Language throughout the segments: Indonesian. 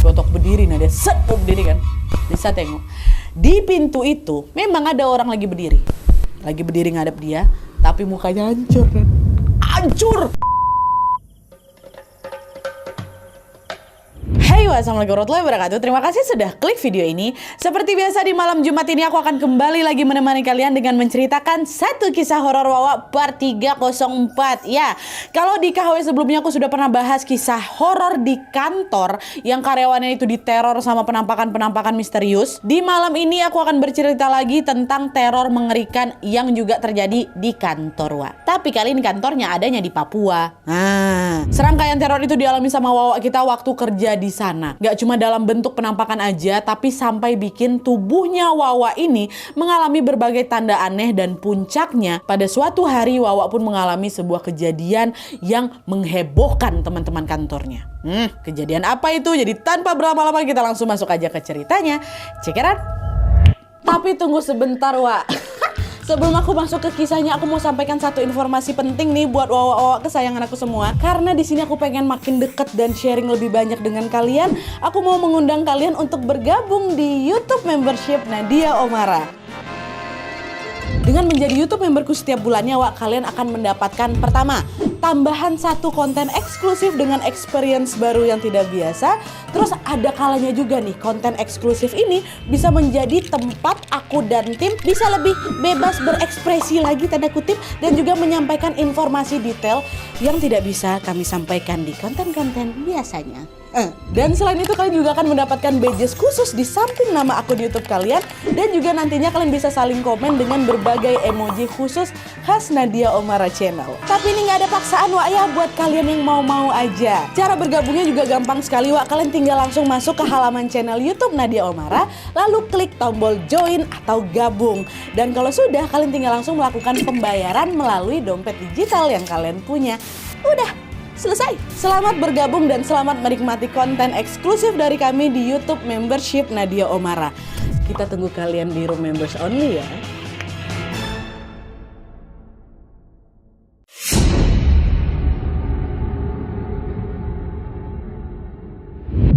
untuk berdiri. Nah dia set berdiri kan. Lisa tengok. Di pintu itu memang ada orang lagi berdiri. Lagi berdiri ngadep dia, tapi mukanya hancur kan. Hancur! Hey, wassalamualaikum warahmatullahi wabarakatuh. Terima kasih sudah klik video ini. Seperti biasa di malam Jumat ini aku akan kembali lagi menemani kalian dengan menceritakan satu kisah horor Wawa part 304. Ya, kalau di KHW sebelumnya aku sudah pernah bahas kisah horor di kantor yang karyawannya itu diteror sama penampakan-penampakan misterius. Di malam ini aku akan bercerita lagi tentang teror mengerikan yang juga terjadi di kantor, Wa. Tapi kali ini kantornya adanya di Papua. Nah, serangkaian teror itu dialami sama Wawa kita waktu kerja di sana. Gak cuma dalam bentuk penampakan aja, tapi sampai bikin tubuhnya Wawa ini mengalami berbagai tanda aneh, dan puncaknya pada suatu hari Wawa pun mengalami sebuah kejadian yang menghebohkan teman-teman kantornya. Kejadian apa itu? Jadi tanpa berlama-lama kita langsung masuk aja ke ceritanya. Check it out. Tapi tunggu sebentar, Wa. Sebelum aku masuk ke kisahnya, aku mau sampaikan satu informasi penting nih buat Wawa kesayangan aku semua. Karena di sini aku pengen makin deket dan sharing lebih banyak dengan kalian. Aku mau mengundang kalian untuk bergabung di YouTube membership Nadia Omara. Dengan menjadi YouTube memberku setiap bulannya, Wak, kalian akan mendapatkan pertama, tambahan satu konten eksklusif dengan experience baru yang tidak biasa. Terus ada kalanya juga nih, konten eksklusif ini bisa menjadi tempat aku dan tim bisa lebih bebas berekspresi lagi, tanda kutip, dan juga menyampaikan informasi detail yang tidak bisa kami sampaikan di konten-konten biasanya. Dan selain itu kalian juga akan mendapatkan badges khusus di samping nama akun YouTube kalian, dan juga nantinya kalian bisa saling komen dengan berbagai emoji khusus khas Nadia Omara Channel. Tapi ini nggak ada paksaan, Wak, ya, buat kalian yang mau-mau aja. Cara bergabungnya juga gampang sekali, Wak. Kalian tinggal langsung masuk ke halaman channel YouTube Nadia Omara, lalu klik tombol join atau gabung. Dan kalau sudah, kalian tinggal langsung melakukan pembayaran melalui dompet digital yang kalian punya. Udah selesai. Selamat bergabung dan selamat menikmati konten eksklusif dari kami di YouTube membership Nadia Omara. Kita tunggu kalian di room members only ya.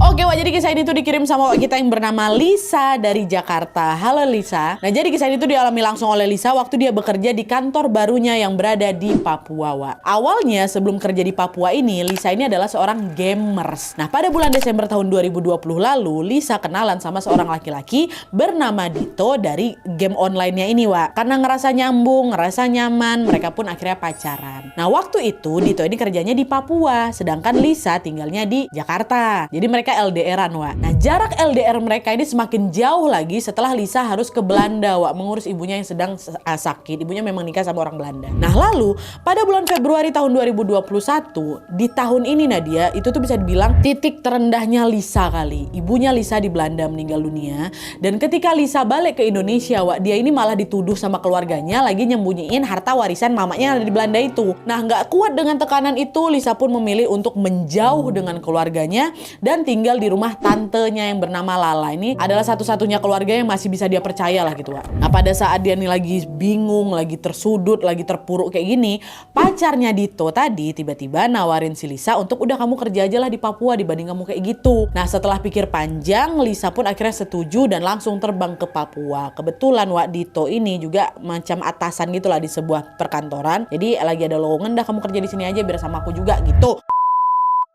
Oke, Wak, jadi kisah ini tuh dikirim sama Wak kita yang bernama Lisa dari Jakarta. Halo Lisa. Nah, jadi kisah ini tuh dialami langsung oleh Lisa waktu dia bekerja di kantor barunya yang berada di Papua, Wak. Awalnya sebelum kerja di Papua ini, Lisa ini adalah seorang gamers. Nah, pada bulan Desember tahun 2020 lalu, Lisa kenalan sama seorang laki-laki bernama Dito dari game online-nya ini, Wak. Karena ngerasa nyambung, ngerasa nyaman, mereka pun akhirnya pacaran. Nah, waktu itu Dito ini kerjanya di Papua, sedangkan Lisa tinggalnya di Jakarta. Jadi mereka LDR-an, Wak. Nah, jarak LDR mereka ini semakin jauh lagi setelah Lisa harus ke Belanda, Wak, mengurus ibunya yang sedang sakit. Ibunya memang nikah sama orang Belanda. Nah, lalu pada bulan Februari tahun 2021, di tahun ini Nadia, itu tuh bisa dibilang titik terendahnya Lisa kali. Ibunya Lisa di Belanda meninggal dunia, dan ketika Lisa balik ke Indonesia, Wak, dia ini malah dituduh sama keluarganya lagi nyembunyiin harta warisan mamanya yang ada di Belanda itu. Nah, nggak kuat dengan tekanan itu, Lisa pun memilih untuk menjauh dengan keluarganya dan tinggal di rumah tantenya yang bernama Lala. Ini adalah satu-satunya keluarga yang masih bisa dia percaya lah gitu, Wak. Nah, pada saat dia nih lagi bingung, lagi tersudut, lagi terpuruk kayak gini, pacarnya Dito tadi tiba-tiba nawarin si Lisa untuk udah kamu kerja aja lah di Papua dibanding kamu kayak gitu. Nah, setelah pikir panjang, Lisa pun akhirnya setuju dan langsung terbang ke Papua. Kebetulan, Wak, Dito ini juga macam atasan gitulah di sebuah perkantoran. Jadi lagi ada lowongan, dah kamu kerja di sini aja biar sama aku juga gitu.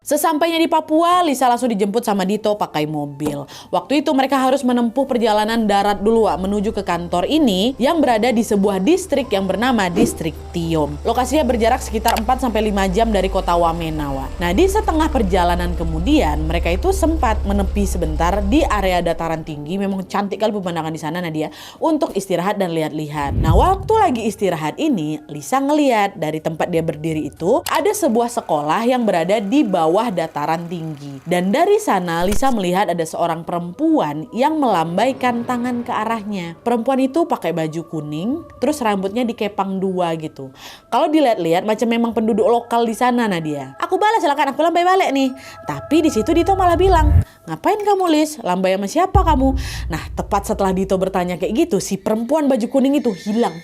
Sesampainya di Papua, Lisa langsung dijemput sama Dito pakai mobil. Waktu itu mereka harus menempuh perjalanan darat dulu, Wak, menuju ke kantor ini yang berada di sebuah distrik yang bernama Distrik Tiom. Lokasinya berjarak sekitar 4-5 jam dari kota Wamena, Wak. Nah, di setengah perjalanan kemudian, mereka itu sempat menepi sebentar di area dataran tinggi. Memang cantik kali pemandangan di sana, Nadia, untuk istirahat dan lihat-lihat. Nah, waktu lagi istirahat ini, Lisa ngeliat dari tempat dia berdiri itu ada sebuah sekolah yang berada di bawah dataran tinggi. Dan dari sana Lisa melihat ada seorang perempuan yang melambaikan tangan ke arahnya. Perempuan itu pakai baju kuning, terus rambutnya dikepang dua gitu. Kalau dilihat-lihat macam memang penduduk lokal di sana, Nadia. Aku balas, silakan, aku lambai balik nih. Tapi di situ Dito malah bilang, ngapain kamu, Lis? Lambai sama siapa kamu? Nah, tepat setelah Dito bertanya kayak gitu, si perempuan baju kuning itu hilang,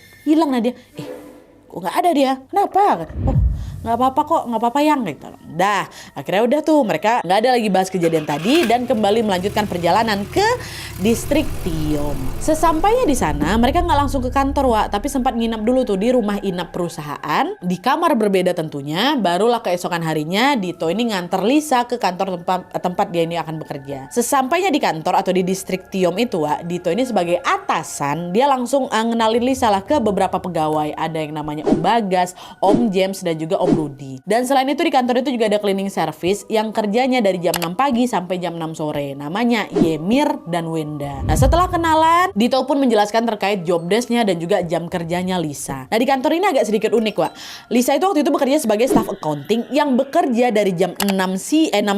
Nadia. Kok nggak ada dia? Kenapa? Oh, nggak apa-apa kok, nggak apa-apa yang gitu. Dah, akhirnya udah tuh mereka nggak ada lagi bahas kejadian tadi dan kembali melanjutkan perjalanan ke distrik Tiom. Sesampainya di sana, mereka nggak langsung ke kantor, Wak, tapi sempat nginap dulu tuh di rumah inap perusahaan, di kamar berbeda tentunya. Barulah keesokan harinya Dito ini nganter Lisa ke kantor tempat dia ini akan bekerja. Sesampainya di kantor atau di distrik Tiom itu, Wak, Dito ini sebagai atasan, dia langsung ngenalin Lisa lah ke beberapa pegawai. Ada yang namanya Om Bagas, Om James, dan juga Om Rudy. Dan selain itu di kantor itu juga ada cleaning service yang kerjanya dari jam 6 pagi sampai jam 6 sore. Namanya Yemir dan Wenda. Nah, setelah kenalan, Dito pun menjelaskan terkait job desk-nya dan juga jam kerjanya Lisa. Nah, di kantor ini agak sedikit unik, Wak. Lisa itu waktu itu bekerja sebagai staff accounting yang bekerja dari jam 6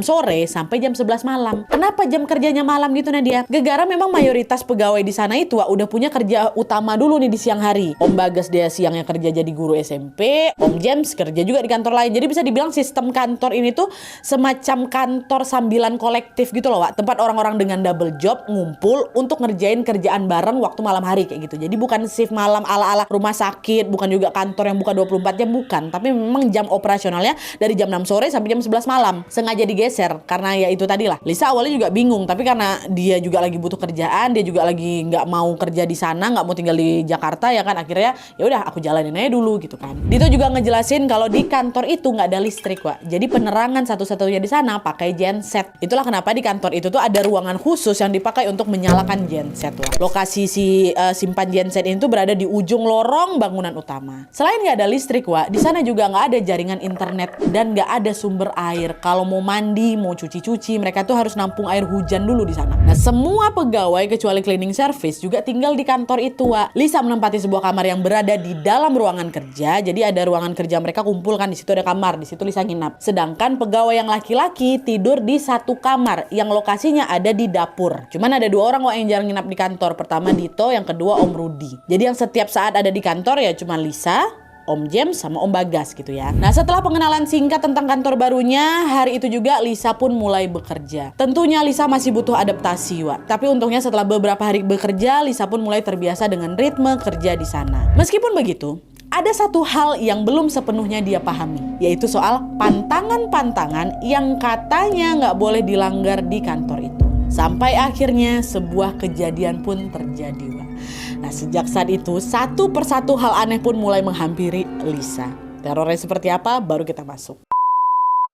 sore sampai jam 11 malam. Kenapa jam kerjanya malam gitu, Nadia? Gegara memang mayoritas pegawai di sana itu, Wak, udah punya kerja utama dulu nih di siang hari. Om Bagas dia siangnya kerja jadi guru SMP, Om James kerja juga di kantor lain. Jadi bisa dibilang sistem kantor ini tuh semacam kantor sambilan kolektif gitu loh, Wak. Tempat orang-orang dengan double job ngumpul untuk ngerjain kerjaan bareng waktu malam hari kayak gitu. Jadi bukan shift malam ala-ala rumah sakit, bukan juga kantor yang buka 24 jam, bukan. Tapi memang jam operasionalnya dari jam 6 sore sampai jam 11 malam. Sengaja digeser karena ya itu tadi lah. Lisa awalnya juga bingung, tapi karena dia juga lagi butuh kerjaan, dia juga lagi nggak mau kerja di sana, nggak mau tinggal di Jakarta ya kan, akhirnya ya udah aku jalanin aja dulu gitu kan. Dito juga ngejelasin kalau di kantor itu nggak ada listrik, Wak. Jadi penerangan satu-satunya di sana pakai genset. Itulah kenapa di kantor itu tuh ada ruangan khusus yang dipakai untuk menyalakan genset, Wak. Lokasi simpan genset ini tuh berada di ujung lorong bangunan utama. Selain nggak ada listrik, Wak, di sana juga nggak ada jaringan internet dan nggak ada sumber air. Kalau mau mandi, mau cuci-cuci, mereka tuh harus nampung air hujan dulu di sana. Nah, semua pegawai kecuali cleaning service juga tinggal di kantor itu, Wak. Lisa menempati sebuah kamar yang berada di dalam ruangan kerja. Jadi ada ruangan kerja mereka kumpul kan, di situ ada kamar, di situ Lisa nginap. Sedangkan pegawai yang laki-laki tidur di satu kamar yang lokasinya ada di dapur. Cuman ada 2 orang, Wak, yang jarang nginap di kantor. Pertama Dito, yang kedua Om Rudy. Jadi yang setiap saat ada di kantor ya cuma Lisa, Om James sama Om Bagas gitu ya. Nah, setelah pengenalan singkat tentang kantor barunya, hari itu juga Lisa pun mulai bekerja. Tentunya Lisa masih butuh adaptasi, Wak. Tapi untungnya setelah beberapa hari bekerja, Lisa pun mulai terbiasa dengan ritme kerja di sana. Meskipun begitu, ada satu hal yang belum sepenuhnya dia pahami, yaitu soal pantangan-pantangan yang katanya nggak boleh dilanggar di kantor itu. Sampai akhirnya sebuah kejadian pun terjadi, Wak. Nah, sejak saat itu satu persatu hal aneh pun mulai menghampiri Lisa. Terornya seperti apa? Baru kita masuk.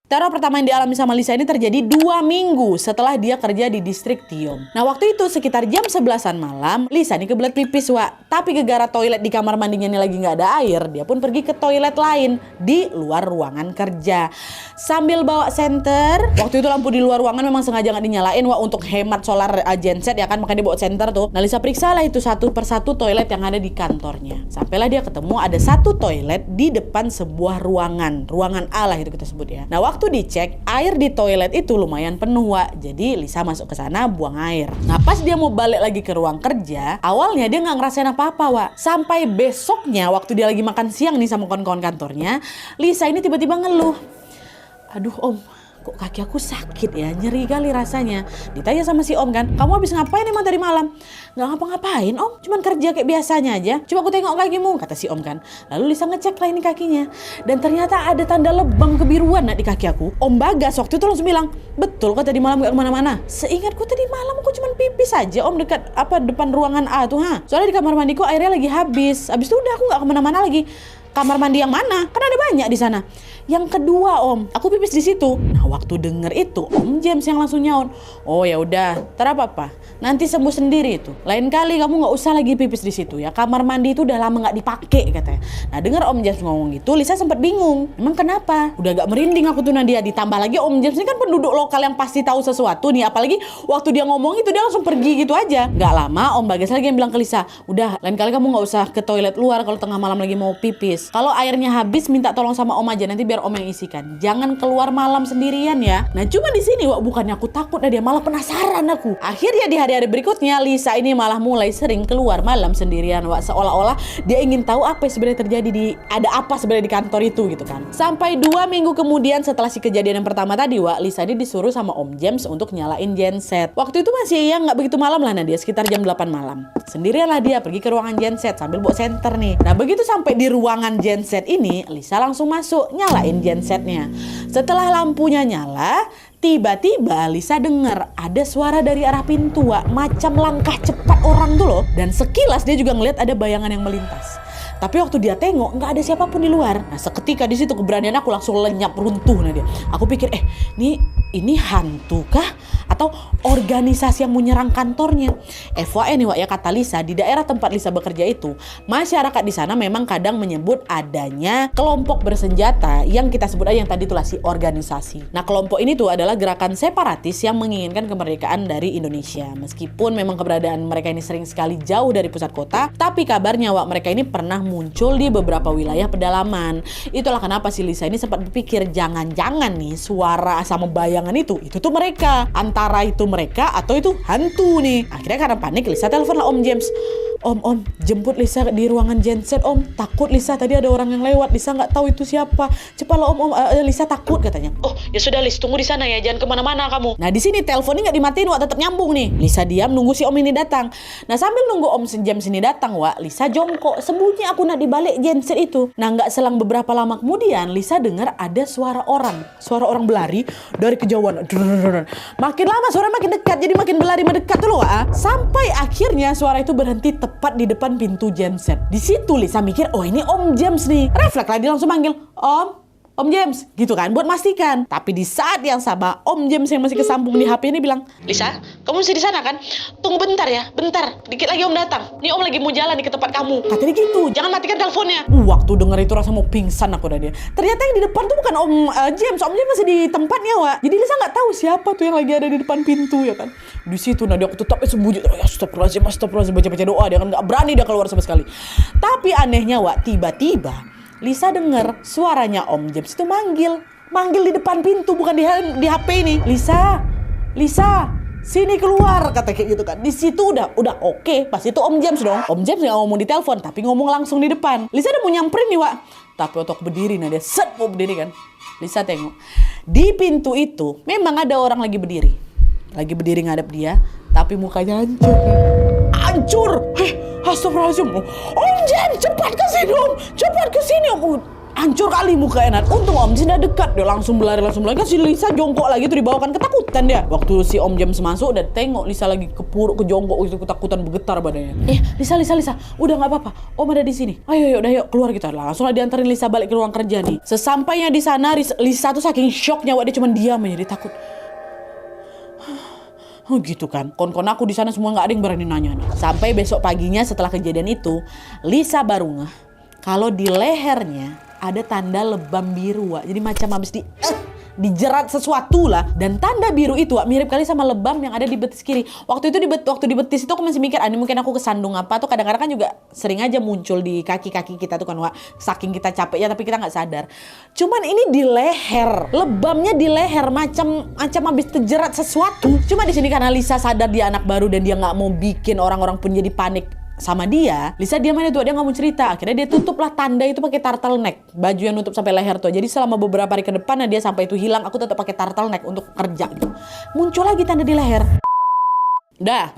Teror pertama yang dialami sama Lisa ini terjadi 2 minggu setelah dia kerja di distrik Tiom. Nah, waktu itu sekitar jam 11-an malam, Lisa nih kebelet pipis, Wak. Tapi gegara toilet di kamar mandinya ini lagi nggak ada air, dia pun pergi ke toilet lain di luar ruangan kerja. Sambil bawa senter, waktu itu lampu di luar ruangan memang sengaja nggak dinyalain, Wak, untuk hemat solar genset ya kan, makanya dia bawa senter tuh. Nah, Lisa periksa lah itu satu persatu toilet yang ada di kantornya. Sampailah dia ketemu ada satu toilet di depan sebuah ruangan A lah itu kita sebut ya. Nah, waktu dicek, air di toilet itu lumayan penuh, Wak. Jadi Lisa masuk ke sana buang air. Nah, pas dia mau balik lagi ke ruang kerja, awalnya dia nggak ngerasain apa-apa, Wak. Sampai besoknya waktu dia lagi makan siang nih sama kawan-kawan kantornya, Lisa ini tiba-tiba ngeluh. Aduh, Om, kok kaki aku sakit ya, nyeri kali rasanya. Ditanya sama si Om kan, kamu habis ngapain emang tadi malam? Nggak ngapa-ngapain, Om, cuman kerja kayak biasanya aja. Coba aku tengok kakimu, kata si Om kan. Lalu Lisa ngecek lah ini kakinya, dan ternyata ada tanda lebam kebiruan di kaki aku. Om Bagas waktu itu langsung bilang, betul kok tadi malam gak kemana-mana? Seingatku tadi malam aku cuman pipis aja, Om, dekat depan ruangan A tuh, ha. Soalnya di kamar mandiku airnya lagi habis itu udah aku nggak kemana-mana lagi. Kamar mandi yang mana? Kan ada banyak di sana. Yang kedua, Om, aku pipis di situ. Nah, waktu denger itu, Om James yang langsung nyaut. Oh ya udah, apa-apa. Nanti sembuh sendiri itu. Lain kali kamu nggak usah lagi pipis di situ ya. Kamar mandi itu udah lama nggak dipakai katanya. Nah, denger Om James ngomong gitu, Lisa sempat bingung. Emang kenapa? Udah agak merinding aku tuh Nadia. Ditambah lagi Om James ini kan penduduk lokal yang pasti tahu sesuatu nih. Apalagi waktu dia ngomong itu dia langsung pergi gitu aja. Nggak lama Om Bagas lagi yang bilang ke Lisa, udah lain kali kamu nggak usah ke toilet luar kalau tengah malam lagi mau pipis. Kalau airnya habis minta tolong sama Om aja, nanti biar Om yang isikan. Jangan keluar malam sendirian ya. Nah, cuma di sini Wak, bukannya aku takut, dia malah penasaran aku. Akhirnya di hari-hari berikutnya Lisa ini malah mulai sering keluar malam sendirian, Wak, seolah-olah dia ingin tahu apa yang sebenarnya terjadi ada apa sebenarnya di kantor itu gitu kan. Sampai 2 minggu kemudian setelah si kejadian yang pertama tadi, Wak, Lisa ini disuruh sama Om James untuk nyalain genset. Waktu itu masih ya nggak begitu malam lah Nadia, sekitar jam 8 malam. Sendirian lah dia pergi ke ruangan genset sambil bawa senter nih. Nah, begitu sampai di ruangan genset ini, Lisa langsung masuk, nyalain nyalain gensetnya. Setelah lampunya nyala, tiba-tiba Lisa dengar ada suara dari arah pintu, Wak. Macam langkah cepat orang tuh loh. Dan sekilas dia juga ngeliat ada bayangan yang melintas. Tapi waktu dia tengok nggak ada siapapun di luar. Nah seketika di situ keberanian aku langsung lenyap runtuh. Nah dia, aku pikir ini hantu kah? Atau organisasi yang menyerang kantornya? FYI nih Wak ya, kata Lisa, di daerah tempat Lisa bekerja itu, masyarakat di sana memang kadang menyebut adanya kelompok bersenjata yang kita sebut aja yang tadi itulah si organisasi. Nah kelompok ini tuh adalah gerakan separatis yang menginginkan kemerdekaan dari Indonesia. Meskipun memang keberadaan mereka ini sering sekali jauh dari pusat kota, tapi kabarnya Wak mereka ini pernah muncul di beberapa wilayah pedalaman. Itulah kenapa si Lisa ini sempat berpikir jangan-jangan nih suara sama bayangan itu tuh mereka. Antara itu mereka atau itu hantu nih. Akhirnya karena panik Lisa telepon lah Om James. Om, jemput Lisa di ruangan genset Om. Takut Lisa, tadi ada orang yang lewat. Lisa nggak tahu itu siapa. Cepatlah Om, Lisa takut katanya. Oh ya sudah Lis, tunggu di sana ya, jangan kemana-mana kamu. Nah di sini teleponnya nggak dimatiin Wak, tetap nyambung nih. Lisa diam nunggu si Om ini datang. Nah sambil nunggu Om James ini datang Wak, Lisa jongkok sembunyi aku nak di balik genset itu. Nah nggak selang beberapa lama kemudian Lisa dengar ada suara orang berlari dari kejauhan. Makin lama suara makin dekat, jadi makin berlari mendekat tuh loh Wak. Sampai akhirnya suara itu berhenti tepat di depan pintu genset. Di situ Lisa mikir, oh ini Om James nih. Refleks lah dia langsung manggil, Om James, gitu kan, buat mastikan. Tapi di saat yang sama, Om James yang masih kesambung di HP ini bilang, Lisa, kamu masih di sana kan? Tunggu bentar ya, bentar. Dikit lagi Om datang. Nih Om lagi mau jalan nih ke tempat kamu. Katanya gitu, jangan matikan teleponnya. Waktu denger itu rasa mau pingsan aku dah dia. Ternyata yang di depan tuh bukan Om James. Om James masih di tempatnya, Wak. Jadi Lisa nggak tahu siapa tuh yang lagi ada di depan pintu ya kan. Di situ Nadia aku tetap sembunyi. Ya astagfirullahaladzim, baca-baca doa. Dia kan nggak berani dia keluar sama sekali. Tapi anehnya, Wak, tiba-tiba Lisa denger suaranya Om James itu manggil di depan pintu, bukan di HP ini. Lisa, sini keluar, kata kayak gitu kan. Di situ udah oke. Pas itu Om James dong. Om James nggak ngomong di telepon, tapi ngomong langsung di depan. Lisa udah mau nyamperin nih, Wak. Tapi waktu aku berdiri, dia set mau berdiri kan. Lisa tengok di pintu itu memang ada orang lagi berdiri ngadep dia, tapi mukanya hancur. Astagfirullahaladzim. Om James, cepat ke sini Om. Hancur kali mukanya. Untung Om James udah dekat, dia langsung berlari kan si Lisa jongkok lagi tuh dibawakan, ketakutan dia. Waktu si Om James masuk udah tengok Lisa lagi kejongkok itu, ketakutan bergetar badannya. Lisa, udah nggak apa-apa. Om ada di sini. Ayo keluar kita. Langsung lah diantarin Lisa balik ke ruang kerja nih. Sesampainya di sana Lisa tuh saking shocknya, dia cuma diam aja, dia takut. Gitu kan, kon aku di sana semua nggak ada yang berani nanya nih. Sampai besok paginya setelah kejadian itu, Lisa baru ngeh kalau di lehernya ada tanda lebam biru, Wak. Jadi macam habis dijerat sesuatu lah. Dan tanda biru itu, Wak, mirip kali sama lebam yang ada di betis kiri. Waktu itu waktu di betis itu aku masih mikir, ini mungkin aku kesandung apa. Tuh kadang-kadang kan juga sering aja muncul di kaki-kaki kita tuh kan, Wak. Saking kita capek ya, tapi kita nggak sadar. Cuman ini di leher, lebamnya di leher macam habis terjerat sesuatu. Cuma di sini karena Lisa sadar dia anak baru dan dia nggak mau bikin orang-orang pun jadi panik sama dia, Lisa diam aja tuh, dia nggak mau cerita. Akhirnya dia tutuplah tanda itu pakai turtleneck, baju yang nutup sampai leher tuh. Jadi selama beberapa hari ke depan, dia sampai itu hilang, aku tetap pakai turtleneck untuk kerja gitu. Muncul lagi tanda di leher. Dah,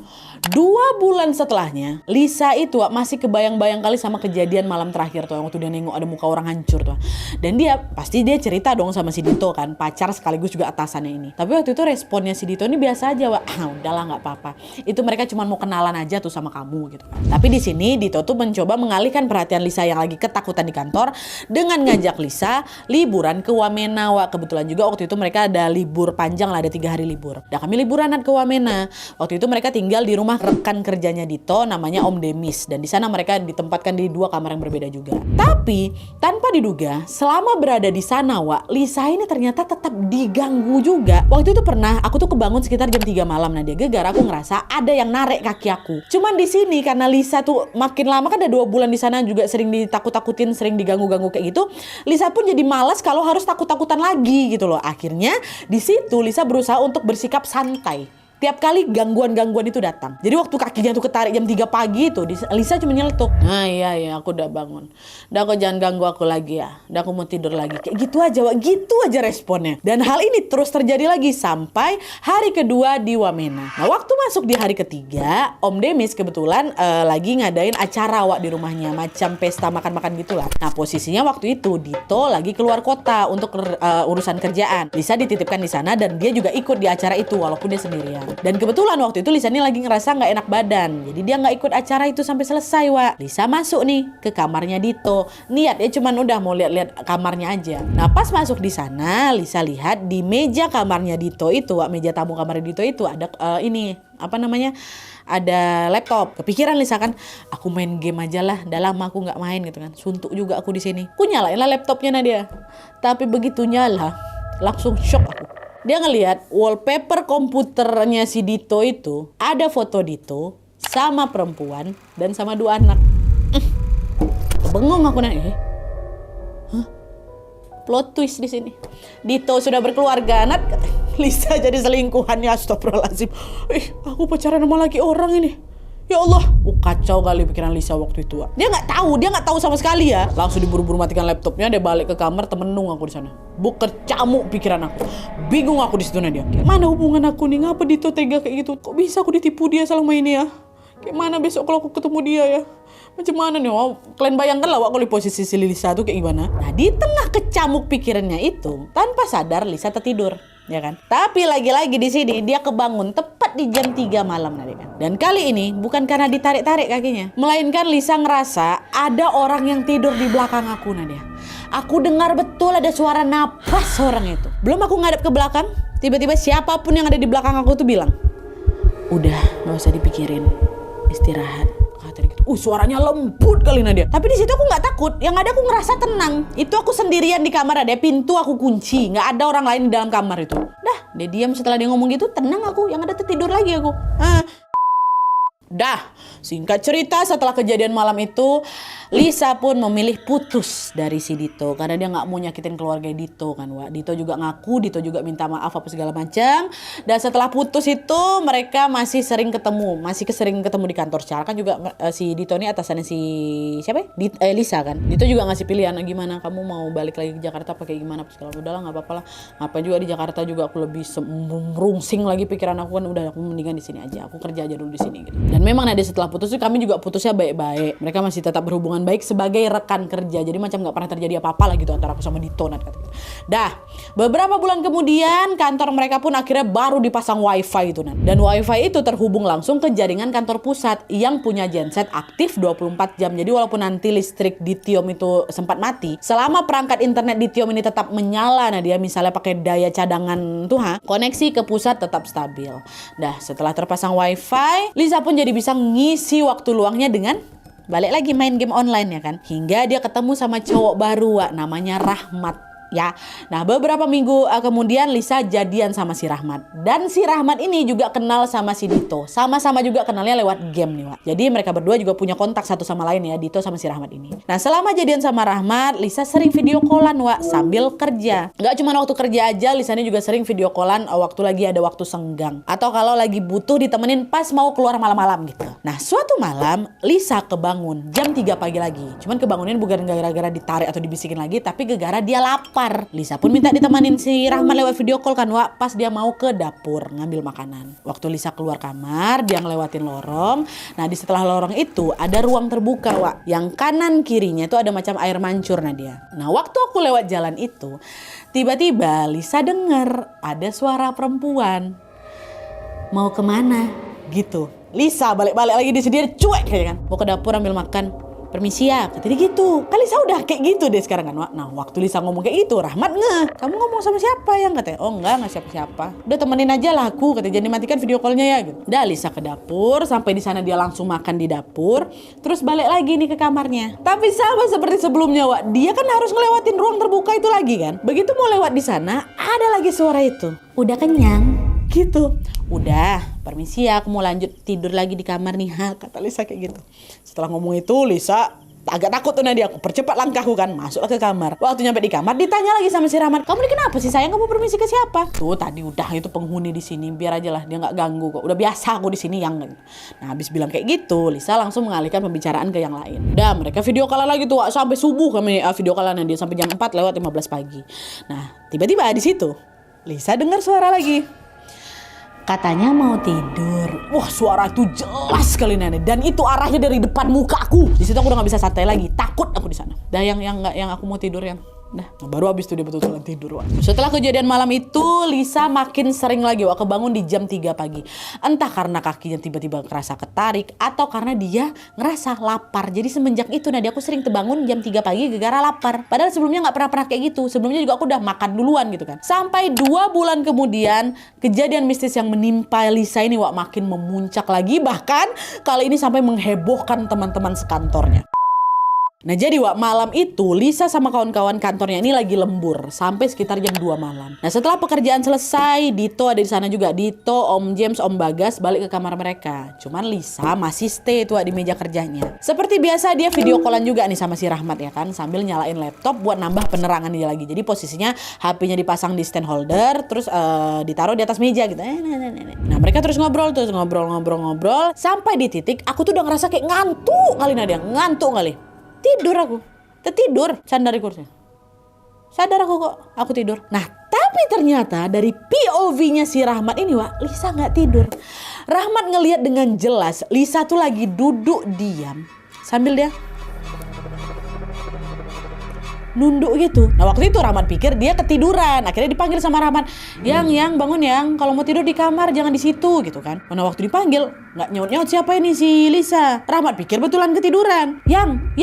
2 bulan setelahnya, Lisa itu masih kebayang-bayang kali sama kejadian malam terakhir tuh, waktu dia nengok ada muka orang hancur tuh. Dan pasti dia cerita dong sama si Dito kan, pacar sekaligus juga atasannya ini. Tapi waktu itu responnya si Dito ini biasa aja, Wak. Udahlah nggak apa-apa. Itu mereka cuma mau kenalan aja tuh sama kamu gitu kan. Tapi di sini Dito tuh mencoba mengalihkan perhatian Lisa yang lagi ketakutan di kantor dengan ngajak Lisa liburan ke Wamena, Wak. Kebetulan juga waktu itu mereka ada libur panjang lah, ada 3 hari libur. Nah kami liburan ke Wamena. Waktu itu mereka tinggal di rumah rekan kerjanya Dito namanya Om Demis, dan di sana mereka ditempatkan di 2 kamar yang berbeda juga. Tapi tanpa diduga selama berada di sana, Wak, Lisa ini ternyata tetap diganggu juga. Waktu itu pernah aku tuh kebangun sekitar jam 3 malam. Nah dia gegar, aku ngerasa ada yang narik kaki aku. Cuman di sini karena Lisa tuh makin lama kan ada 2 bulan di sana juga sering ditakut-takutin, sering diganggu-ganggu kayak gitu. Lisa pun jadi malas kalau harus takut-takutan lagi gitu loh. Akhirnya di situ Lisa berusaha untuk bersikap santai. Tiap kali gangguan-gangguan itu datang. Jadi waktu kakinya tuh ketarik jam 3 pagi itu, Lisa cuma nyeletuk. Nah iya aku udah bangun. Udah kok jangan ganggu aku lagi ya. Udah aku mau tidur lagi. Kayak gitu aja Wak, gitu aja responnya. Dan hal ini terus terjadi lagi sampai hari kedua di Wamena. Nah waktu masuk di hari ketiga, Om Demis kebetulan lagi ngadain acara Wak di rumahnya. Macam pesta makan-makan gitulah. Nah posisinya waktu itu Dito lagi keluar kota untuk urusan kerjaan. Lisa dititipkan di sana dan dia juga ikut di acara itu walaupun dia sendirian. Dan kebetulan waktu itu Lisa ini lagi ngerasa nggak enak badan. Jadi dia nggak ikut acara itu sampai selesai Wak. Lisa masuk nih ke kamarnya Dito. Niatnya cuman udah mau lihat-lihat kamarnya aja. Nah pas masuk di sana Lisa lihat di meja kamarnya Dito itu Wak, meja tamu kamarnya Dito itu ada ada laptop. Kepikiran Lisa kan, aku main game aja lah. Udah lama aku nggak main gitu kan. Suntuk juga aku di sini. Aku nyalain lah laptopnya Nadia. Tapi begitu nyala, langsung shock aku. Dia ngelihat wallpaper komputernya si Dito itu ada foto Dito sama perempuan dan sama 2 anak. Bengong aku nanya. Plot twist di sini. Dito sudah berkeluarga, Nat. Lisa jadi selingkuhannya, astagfirullahaladzim. Aku pacaran sama laki orang ini. Ya Allah, kacau kali pikiran Lisa waktu itu. Dia nggak tahu sama sekali ya. Langsung diburu-buru matikan laptopnya, dia balik ke kamar, temenung aku di sana. Berkecamuk pikiran aku. Bingung aku di situ Nadia. Kayak mana hubungan aku nih? Ngapa Dito tega kayak gitu? Kok bisa aku ditipu dia selama ini ya? Kayak mana besok kalau aku ketemu dia ya? Macam mana nih? Wow, kalian bayangkan lah kalau di posisi si Lisa tuh kayak gimana? Nah, di tengah kecamuk pikirannya itu, tanpa sadar Lisa tertidur, ya kan? Tapi lagi-lagi di sini dia kebangun tepat di jam 3 malam nanti kan. Dan kali ini bukan karena ditarik-tarik kakinya, melainkan Lisa ngerasa ada orang yang tidur di belakang aku Nadia. Aku dengar betul ada suara napas orang itu. Belum aku ngadep ke belakang, tiba-tiba siapapun yang ada di belakang aku tuh bilang, "Udah, nggak usah dipikirin. Istirahat." Kata gitu. Suaranya lembut kali Nadia. Tapi di situ aku nggak takut. Yang ada aku ngerasa tenang. Itu aku sendirian di kamar ada pintu aku kunci. Nggak ada orang lain di dalam kamar itu. Dah, dia diam setelah dia ngomong gitu. Tenang aku. Yang ada tuh tidur lagi aku. Dah, singkat cerita setelah kejadian malam itu, Lisa pun memilih putus dari si Dito karena dia nggak mau nyakitin keluarga Dito kan, Wak. Dito juga ngaku, Dito juga minta maaf apa segala macam. Dan setelah putus itu mereka masih sering ketemu di kantor. Secara kan juga si Dito ini atasannya si siapa? Lisa kan. Dito juga ngasih pilihan, gimana kamu mau balik lagi ke Jakarta apa kayak gimana? Segala udahlah nggak apa-apa lah. Ngapain juga di Jakarta juga aku lebih merungsing lagi pikiran aku kan, udah aku mendingan di sini aja. Aku kerja aja dulu di sini gitu. Dan memang Nadia setelah putus itu kami juga putusnya baik-baik. Mereka masih tetap berhubungan baik sebagai rekan kerja. Jadi macam nggak pernah terjadi apa-apa lah gitu antara aku sama Dito Nat kata gitu. Dah, beberapa bulan kemudian kantor mereka pun akhirnya baru dipasang wifi itu Nat. Dan wifi itu terhubung langsung ke jaringan kantor pusat yang punya genset aktif 24 jam. Jadi walaupun nanti listrik di Tiom itu sempat mati, selama perangkat internet di Tiom ini tetap menyala Nadia, misalnya pakai daya cadangan tuh koneksi ke pusat tetap stabil. Dah, setelah terpasang wifi, Lisa pun jadi bisa ngisi waktu luangnya dengan balik lagi main game online ya kan. Hingga dia ketemu sama cowok baru Wak, namanya Rahmat. Ya, nah beberapa minggu kemudian Lisa jadian sama si Rahmat. Dan si Rahmat ini juga kenal sama si Dito. Sama-sama juga kenalnya lewat game nih Wak. Jadi mereka berdua juga punya kontak satu sama lain ya, Dito sama si Rahmat ini. Nah selama jadian sama Rahmat, Lisa sering video callan Wak sambil kerja. Gak cuma waktu kerja aja, Lisa ini juga sering video callan waktu lagi ada waktu senggang. Atau kalau lagi butuh ditemenin pas mau keluar malam-malam gitu. Nah suatu malam Lisa kebangun jam 3 pagi lagi. Cuman kebangunin bukan gara-gara ditarik atau dibisikin lagi, tapi gara-gara dia lapar. Lisa pun minta ditemanin si Rahmat lewat video call kan Wak, pas dia mau ke dapur ngambil makanan. Waktu Lisa keluar kamar, dia ngelewatin lorong. Nah di setelah lorong itu ada ruang terbuka Wak, yang kanan kirinya itu ada macam air mancur Nadia. Nah waktu aku lewat jalan itu, tiba-tiba Lisa dengar ada suara perempuan. Mau kemana? Gitu. Lisa balik-balik lagi di sini, dia cuek kayaknya kan. Mau ke dapur ambil makan. Permisi ya, kata dia gitu. Kan Lisa udah kayak gitu deh sekarang kan Wak. Nah waktu Lisa ngomong kayak gitu, Rahmat kamu ngomong sama siapa yang katanya? Oh enggak siapa-siapa. Udah temenin aja lah aku, katanya jangan dimatikan video callnya ya gitu. Udah Lisa ke dapur, sampai di sana dia langsung makan di dapur. Terus balik lagi nih ke kamarnya. Tapi sama seperti sebelumnya Wak, dia kan harus ngelewatin ruang terbuka itu lagi kan. Begitu mau lewat di sana, ada lagi suara itu. Udah kenyang? Gitu. Udah, permisi ya, aku mau lanjut tidur lagi di kamar nih, kata Lisa kayak gitu. Setelah ngomong itu, Lisa Agak takut tuh Nadia, aku percepat langkahku kan, masuklah ke kamar. Waktu nyampe di kamar ditanya lagi sama si Rahmat, kamu ini kenapa sih sayang, kamu permisi ke siapa? Tuh tadi udah itu penghuni di sini, biar aja lah dia nggak ganggu kok. Udah biasa aku di sini yang. Nah habis bilang kayak gitu, Lisa langsung mengalihkan pembicaraan ke yang lain. Udah mereka video callan lagi tuh sampai subuh kami video callan dia sampai jam 4:15 pagi. Nah tiba-tiba di situ Lisa dengar suara lagi. Katanya mau tidur. Wah suara itu jelas sekali Nenek. Dan itu arahnya dari depan muka aku. Di situ aku udah nggak bisa santai lagi. Takut aku di sana. Dah yang aku mau tidur yang. Nah, baru habis itu dia betul-betulan tidur. Wak. Setelah kejadian malam itu, Lisa makin sering lagi kebangun di jam 3 pagi. Entah karena kakinya tiba-tiba ngerasa ketarik atau karena dia ngerasa lapar. Jadi semenjak itu Nadia aku sering terbangun jam 3 pagi gara-gara lapar. Padahal sebelumnya nggak pernah kayak gitu. Sebelumnya juga aku udah makan duluan gitu kan. Sampai 2 bulan kemudian, kejadian mistis yang menimpa Lisa ini makin memuncak lagi. Bahkan kali ini sampai menghebohkan teman-teman sekantornya. Nah jadi malam itu Lisa sama kawan-kawan kantornya ini lagi lembur sampai sekitar jam 2 malam. Nah setelah pekerjaan selesai, Dito ada di sana juga. Dito, Om James, Om Bagas balik ke kamar mereka. Cuman Lisa masih stay tuh di meja kerjanya. Seperti biasa dia video callan juga nih sama si Rahmat ya kan, sambil nyalain laptop buat nambah penerangan dia lagi. Jadi posisinya HP-nya dipasang di stand holder, terus ditaruh di atas meja gitu. Nah mereka terus ngobrol sampai di titik aku tuh udah ngerasa kayak ngantuk kali Nadia, ngantuk kali. Tidur aku, tertidur, sandar di kursi. Sadar aku kok, aku tidur. Nah, tapi ternyata dari POV-nya si Rahmat ini, Lisa nggak tidur. Rahmat ngelihat dengan jelas, Lisa tuh lagi duduk diam sambil dia nunduk gitu. Nah waktu itu Rahmat pikir dia ketiduran. Akhirnya dipanggil sama Rahmat, Yang bangun Yang, kalau mau tidur di kamar jangan di situ gitu kan. Mana waktu dipanggil nggak nyaut siapa ini si Lisa. Rahmat pikir betulan ketiduran. Yang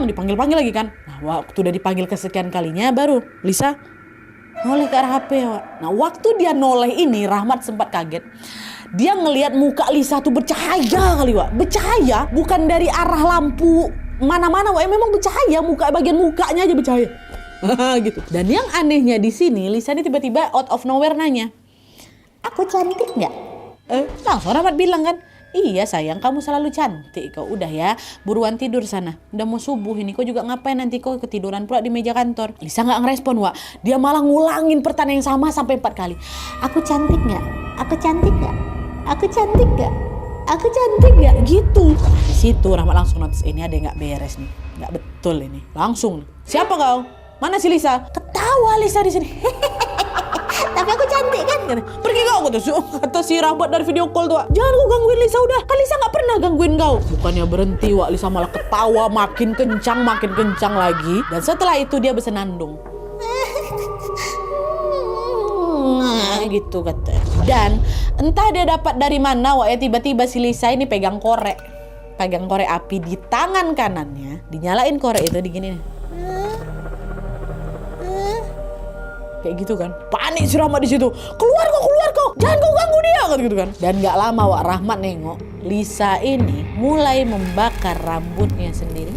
dipanggil lagi kan. Nah waktu udah dipanggil kesekian kalinya baru Lisa noleh ke arah HP Nah waktu dia noleh ini Rahmat sempat kaget. Dia ngelihat muka Lisa tuh bercahaya kali bercahaya bukan dari arah lampu mana-mana memang bercahaya, bagian mukanya aja bercahaya. Gitu. Dan yang anehnya di sini, Lisa ini tiba-tiba out of nowhere nanya, "Aku cantik nggak?" Langsung Rahmat bilang kan, "Iya sayang, kamu selalu cantik kau. Udah ya, buruan tidur sana. Udah mau subuh ini, kau juga ngapain nanti kau ketiduran pula di meja kantor." Lisa nggak ngerespon dia malah ngulangin pertanyaan yang sama sampai 4 kali. "Aku cantik nggak? Aku cantik nggak? Aku cantik nggak? Aku cantik ya?" Gitu. Di situ Rahmat langsung notice ini ada yang nggak beres nih, nggak betul ini. Langsung, "Siapa kau? Mana si Lisa?" Ketawa Lisa di sini. "Tapi aku cantik kan?" "Pergi kau," kata si Rahmat dari video call tuh. "Jangan kau gangguin Lisa udah. Kan Lisa nggak pernah gangguin kau." Bukannya berhenti Lisa malah ketawa makin kencang lagi. Dan setelah itu dia bersenandung. Gitu kata. Dan entah dia dapat dari mana tiba-tiba si Lisa ini pegang korek api di tangan kanannya, dinyalain korek itu digini kayak gitu kan. Panik si Rahmat di situ. Keluar kau, jangan kau ganggu dia gitu kan. Dan nggak lama Rahmat nengok Lisa ini mulai membakar rambutnya sendiri.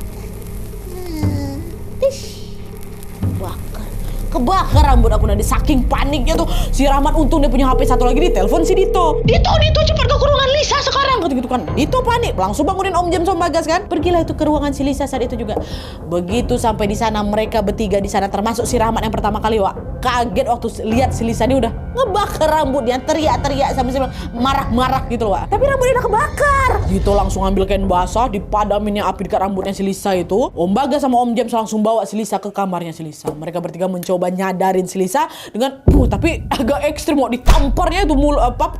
Kebakar rambut aku nanti. Saking paniknya tuh si Rahmat, untung dia punya HP satu lagi, di telepon si Dito cepat ke ruangan Lisa sekarang gitu kan. Dito panik langsung bangunin Om James, Om Bagas kan. Pergilah itu ke ruangan si Lisa saat itu juga. Begitu sampai di sana mereka bertiga di sana termasuk si Rahmat yang pertama kali kaget waktu lihat si Lisa ini udah ngebakar rambutnya, teriak-teriak sampai marah-marah gitu loh tapi rambutnya udah kebakar. Dito langsung ambil kain basah dipadaminnya api dekat rambutnya si Lisa itu. Om Bagas sama Om James langsung bawa si Lisa ke kamarnya si Lisa. Mereka bertiga mencoba nyadarin si Lisa dengan tapi agak ekstrim ditamparnya itu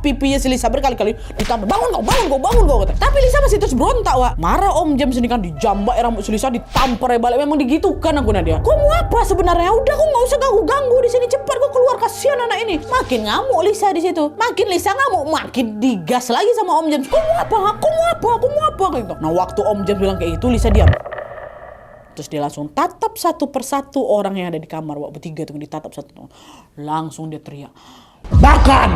pipinya si Lisa berkali-kali ditampar. Bangun kau kata. Tapi Lisa masih terus berontak marah Om James ini kan, dijambak rambut si Lisa, ditampar balik. Memang digitukan aku Nadia. Kau mau apa sebenarnya? Udah kau nggak usah ganggu di sini, cepat kau keluar, kasihan anak ini. Makin ngamuk Lisa di situ. Makin Lisa ngamuk, makin digas lagi sama Om James. Kau mau apa gitu. Nah waktu Om James bilang kayak gitu Lisa diam. Terus dia langsung tatap satu persatu orang yang ada di kamar. Bertiga tuh ditatap satu. Langsung dia teriak, "Bahkan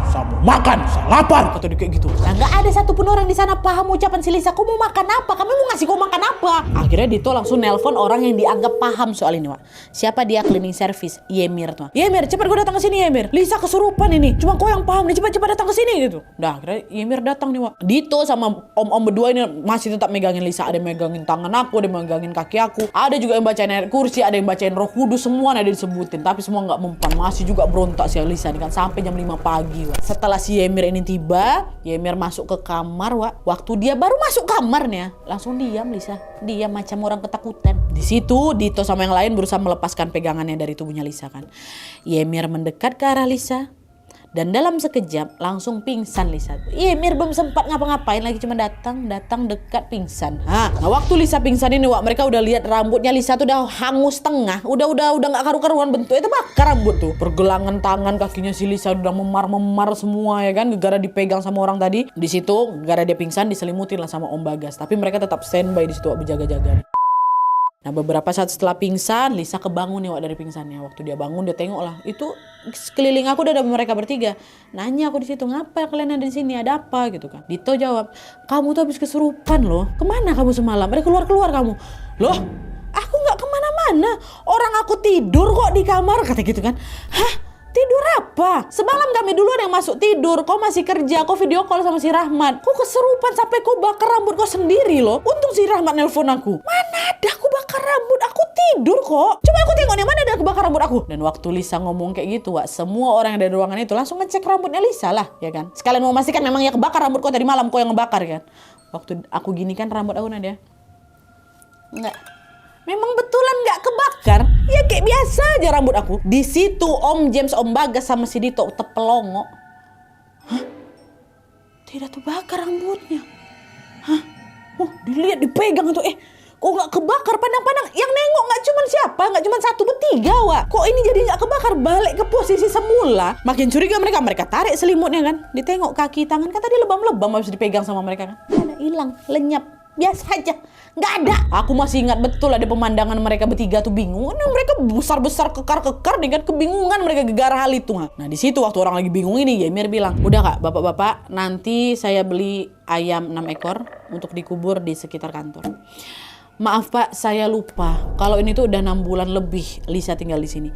saya mau makan, saya lapar. Kata dia kayak gitu. Nah nggak ada satupun orang di sana paham ucapan si Lisa. Kau mau makan apa? Kami mau ngasih kau makan apa? Akhirnya Dito langsung nelpon orang yang dianggap paham soal ini, Wak. Siapa dia? Cleaning service, Ymir tuh. Ymir, cepat kau datang ke sini Ymir. Lisa kesurupan ini. Cuma kau yang paham nih, cepat datang ke sini gitu. Nah akhirnya Ymir datang nih, Wak. Dito sama om-om berdua ini masih tetap megangin Lisa. Ada yang megangin tangan aku, ada yang megangin kaki aku. Ada juga yang bacain ayat kursi, ada yang bacain roh kudus, semua ada disebutin. Tapi semua nggak mempan. Masih juga berontak si Lisa ini kan sampai jam 5 pagi, Wak. Setelah si Ymir ini tiba, Ymir masuk ke kamar, Wak. Waktu dia baru masuk kamarnya, langsung diam Lisa. Diam macam orang ketakutan. Di situ Dito sama yang lain berusaha melepaskan pegangannya dari tubuhnya Lisa kan. Ymir mendekat ke arah Lisa. Dan dalam sekejap langsung pingsan Lisa. Ymir belum sempat ngapa-ngapain lagi, cuma datang dekat pingsan. Nah waktu Lisa pingsan ini, Wak, mereka udah lihat rambutnya Lisa tuh udah hangus tengah, udah nggak karu-karuan bentuknya, itu bakar rambut tuh. Pergelangan tangan kakinya si Lisa udah memar semua ya kan, gara dipegang sama orang tadi. Di situ gara dia pingsan diselimutin lah sama Om Bagas. Tapi mereka tetap standby di situ, Wak, berjaga-jaga. Nah beberapa saat setelah pingsan, Lisa kebangun nih, Wak, dari pingsannya. Waktu dia bangun dia tengok lah, itu sekeliling aku udah ada mereka bertiga. Nanya aku di situ, ngapa kalian ada di sini, ada apa gitu kan. Dito jawab, kamu tuh habis kesurupan loh. Kemana kamu semalam? Ada keluar kamu. Loh, aku nggak kemana-mana. Orang aku tidur kok di kamar, kata gitu kan. Hah? Tidur apa? Semalam kami duluan yang masuk tidur. Kau masih kerja, kau video call sama si Rahmat. Kau keserupan sampai kau bakar rambut kau sendiri loh. Untung si Rahmat nelpon aku. Mana ada aku bakar rambut? Aku tidur kok. Coba aku tengok nih, mana ada aku bakar rambut aku. Dan waktu Lisa ngomong kayak gitu, Wak, semua orang yang ada di ruangan itu langsung ngecek rambutnya Lisa lah, ya kan. Sekalian mau memastikan memang ya kebakar rambut kau tadi malam, kau yang ngebakar kan. Waktu aku gini kan rambut aku, Nadia. Enggak. Memang betulan nggak kebakar, ya kayak biasa aja rambut aku. Di situ Om James, Om Bagas sama si Dito tepelongo. Hah? Tidak terbakar rambutnya. Hah? Oh, dilihat dipegang tuh. Kok nggak kebakar? Pandang-pandang yang nengok nggak cuma siapa, nggak cuma satu bertiga, Wak. Kok ini jadi nggak kebakar? Balik ke posisi semula. Makin curiga mereka tarik selimutnya kan. Ditengok kaki tangan, kata dia lebam-lebam habis dipegang sama mereka kan. Ada hilang, lenyap. Biasa aja, nggak ada. Aku masih ingat betul ada pemandangan mereka bertiga tuh bingung. Nah, mereka besar-besar kekar-kekar dengan kebingungan mereka gegar hal itu. Nah di situ waktu orang lagi bingung ini, Ymir bilang, udah Kak, bapak-bapak, nanti saya beli ayam 6 ekor untuk dikubur di sekitar kantor. Maaf Pak, saya lupa. Kalau ini tuh udah 6 bulan lebih Lisa tinggal di sini.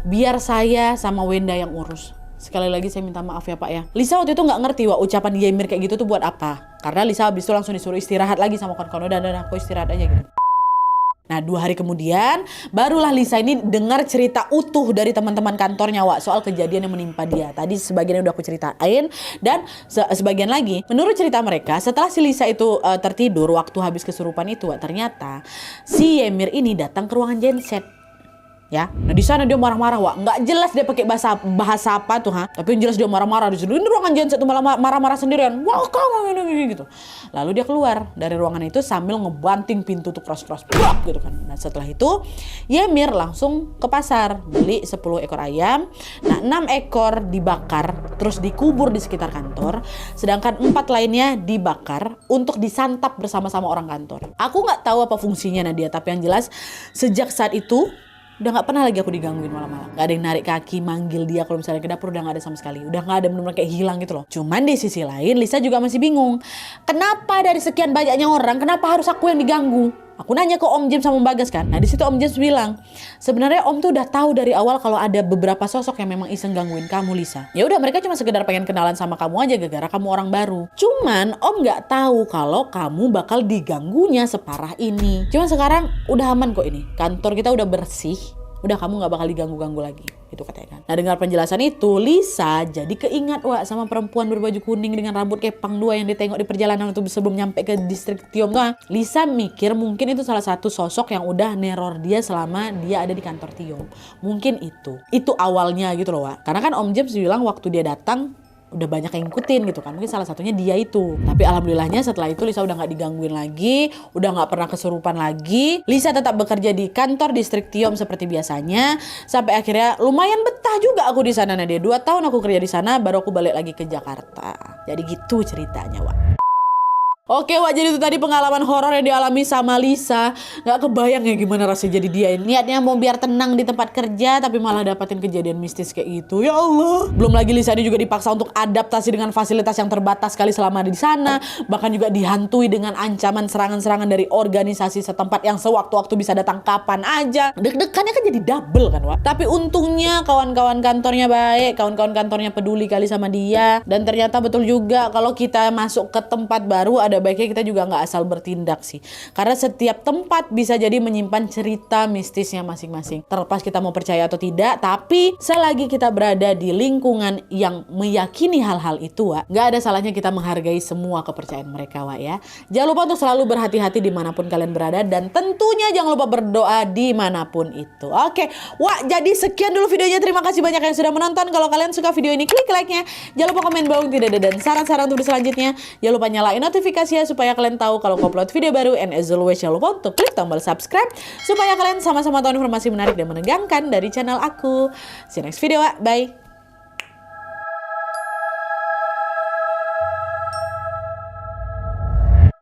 Biar saya sama Wenda yang urus. Sekali lagi saya minta maaf ya Pak ya. Lisa waktu itu nggak ngerti, Wak, ucapan Ymir kayak gitu tuh buat apa. Karena Lisa habis itu langsung disuruh istirahat lagi sama kawan-kawan. Udah, aku istirahat aja gitu. Nah 2 hari kemudian barulah Lisa ini dengar cerita utuh dari teman-teman kantornya, Wak, soal kejadian yang menimpa dia. Tadi sebagian udah aku ceritain, dan sebagian lagi menurut cerita mereka setelah si Lisa itu tertidur waktu habis kesurupan itu, Wak, ternyata si Ymir ini datang ke ruangan genset. Ya, nah di sana dia marah-marah, Wak. Nggak jelas dia pakai bahasa apa tuh, tapi yang jelas dia marah-marah di situ. Ini ruangan genset tuh malah marah-marah sendirian. Wah, kamu ini gitu. Lalu dia keluar dari ruangan itu sambil ngebanting pintu tuh keras-keras, gitu kan. Nah setelah itu Ymir langsung ke pasar beli 10 ekor ayam. Nah 6 ekor dibakar terus dikubur di sekitar kantor, sedangkan 4 lainnya dibakar untuk disantap bersama-sama orang kantor. Aku nggak tahu apa fungsinya Nadia, tapi yang jelas sejak saat itu udah gak pernah lagi aku digangguin malam-malam. Gak ada yang narik kaki, manggil dia kalau misalnya ke dapur, udah gak ada sama sekali. Udah gak ada, bener-bener kayak hilang gitu loh. Cuman di sisi lain, Lisa juga masih bingung. Kenapa dari sekian banyaknya orang, kenapa harus aku yang diganggu? Aku nanya ke Om James sama Om Bagas kan. Nah di situ Om James bilang, sebenarnya Om tuh udah tahu dari awal kalau ada beberapa sosok yang memang iseng gangguin kamu, Lisa. Ya udah, mereka cuma sekedar pengen kenalan sama kamu aja gara-gara kamu orang baru. Cuman Om nggak tahu kalau kamu bakal diganggunya separah ini. Cuman sekarang udah aman kok ini. Kantor kita udah bersih. Udah, kamu gak bakal diganggu-ganggu lagi. Itu katanya kan. Nah dengar penjelasan itu, Lisa jadi keingat, Wak, sama perempuan berbaju kuning dengan rambut kepang 2 yang ditengok di perjalanan itu sebelum nyampe ke distrik Tiong. Lisa mikir mungkin itu salah satu sosok yang udah neror dia selama dia ada di kantor Tiong. Mungkin itu awalnya gitu loh, Wak. Karena kan Om James bilang waktu dia datang udah banyak yang ngikutin gitu kan. Mungkin salah satunya dia itu. Tapi alhamdulillahnya setelah itu Lisa udah gak digangguin lagi, udah gak pernah kesurupan lagi. Lisa tetap bekerja di kantor distrik Tiom seperti biasanya, sampai akhirnya lumayan betah juga aku di sana. Nah dia 2 tahun aku kerja di sana, baru aku balik lagi ke Jakarta. Jadi gitu ceritanya, Wak. Oke, Wak, jadi itu tadi pengalaman horor yang dialami sama Lisa. Nggak kebayang ya gimana rasanya jadi dia ini. Niatnya mau biar tenang di tempat kerja, tapi malah dapatin kejadian mistis kayak gitu. Ya Allah. Belum lagi Lisa ini juga dipaksa untuk adaptasi dengan fasilitas yang terbatas sekali selama di sana. Bahkan juga dihantui dengan ancaman serangan-serangan dari organisasi setempat yang sewaktu-waktu bisa datang kapan aja. Deg-degannya kan jadi double kan, Wak. Tapi untungnya kawan-kawan kantornya baik, kawan-kawan kantornya peduli kali sama dia. Dan ternyata betul juga kalau kita masuk ke tempat baru ada baiknya kita juga nggak asal bertindak sih. Karena setiap tempat bisa jadi menyimpan cerita mistisnya masing-masing. Terlepas kita mau percaya atau tidak, tapi selagi kita berada di lingkungan yang meyakini hal-hal itu, Wak, nggak ada salahnya kita menghargai semua kepercayaan mereka, Wak, ya. Jangan lupa untuk selalu berhati-hati dimanapun kalian berada, dan tentunya jangan lupa berdoa dimanapun itu. Oke, Wak, jadi sekian dulu videonya. Terima kasih banyak yang sudah menonton. Kalau kalian suka video ini, klik like-nya. Jangan lupa komen bawah tidak ada dan saran-saran untuk selanjutnya. Jangan lupa nyalain notifikasi supaya kalian tahu kalau aku upload video baru, and as always jangan lupa untuk klik tombol subscribe supaya kalian sama-sama tahu informasi menarik dan menegangkan dari channel aku. See you next video, Wak. Bye.